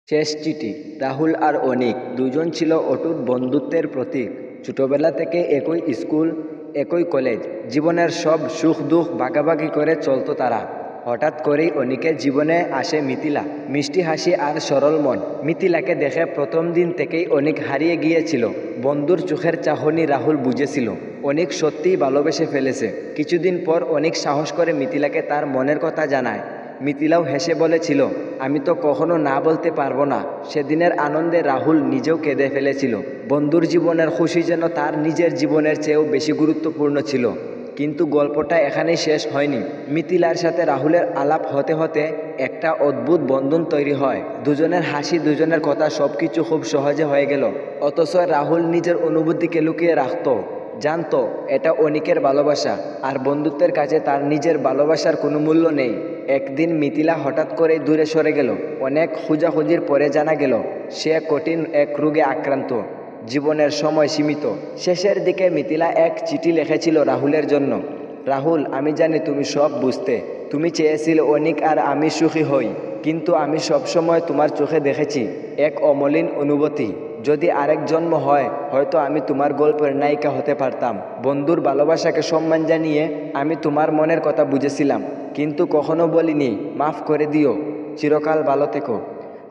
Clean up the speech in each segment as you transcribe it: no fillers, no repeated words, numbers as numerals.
শেষ চিঠি। রাহুল আর অনিক দুজন ছিল অটুট বন্ধুত্বের প্রতীক। ছোটবেলা থেকে একই স্কুল, একই কলেজ, জীবনের সব সুখ দুঃখ ভাগাভাগি করে চলতো তারা। হঠাৎ করেই অনিকের জীবনে আসে মিথিলা, মিষ্টি হাসি আর সরল মন। মিথিলাকে দেখে প্রথম দিন থেকেই অনিক হারিয়ে গিয়েছিল। বন্ধুর চোখের চাহনি রাহুল বুঝেছিল অনিক সত্যিই ভালোবেসে ফেলেছে। কিছুদিন পর অনিক সাহস করে মিথিলাকে তার মনের কথা জানায়। মিথিলাও হেসে বলেছিল, আমি তো কখনো না বলতে পারবো না। সেদিনের আনন্দে রাহুল নিজেও কেঁদে ফেলেছিল। বন্ধুর জীবনের খুশি যেন তার নিজের জীবনের চেয়েও বেশি গুরুত্বপূর্ণ ছিল। কিন্তু গল্পটা এখানেই শেষ হয়নি। মিথিলার সাথে রাহুলের আলাপ হতে হতে একটা অদ্ভুত বন্ধন তৈরি হয়। দুজনের হাসি, দুজনের কথা, সবকিছু খুব সহজে হয়ে গেল। অথচ রাহুল নিজের অনুভূতিকে লুকিয়ে রাখত। জানতো এটা অনিকের ভালোবাসা, আর বন্ধুত্বের কাছে তার নিজের ভালোবাসার কোনো মূল্য নেই। একদিন মিথিলা হঠাৎ করেই দূরে সরে গেল। অনেক খোঁজাখুঁজির পরে জানা গেল সে কঠিন এক রোগে আক্রান্ত। জীবনের সময় সীমিত। শেষের দিকে মিথিলা এক চিঠি লিখেছিল রাহুলের জন্য। রাহুল, আমি জানি তুমি সব বুঝতে। তুমি চেয়েছিলে অনিক আর আমি সুখী হই, কিন্তু আমি সবসময় তোমার চোখে দেখেছি এক অমলিন অনুভূতি। যদি আরেক জন্ম হয়, হয়তো আমি তোমার গল্পের নায়িকা হতে পারতাম। বন্ধুর ভালোবাসাকে সম্মান জানিয়ে আমি তোমার মনের কথা বুঝেছিলাম, কিন্তু কখনো বলিনি মাফ করে দিও। চিরকাল ভালো থেকো।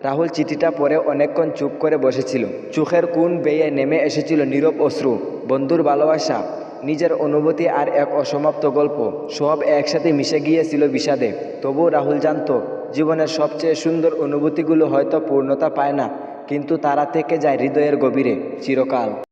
রাহুল চিঠিটা পড়ে অনেকক্ষণ চুপ করে বসেছিল। চোখের কোণ বেয়ে নেমে এসেছিল নীরব অশ্রু। বন্ধুর ভালোবাসা, নিজের অনুভূতি আর এক অসমাপ্ত গল্প, সব একসাথে মিশে গিয়েছিল বিষাদে। তবুও রাহুল জানত জীবনের সবচেয়ে সুন্দর অনুভূতিগুলো হয়তো পূর্ণতা পায় না, কিন্তু তারা থেকে যায় হৃদয়ের গভীরে চিরকাল।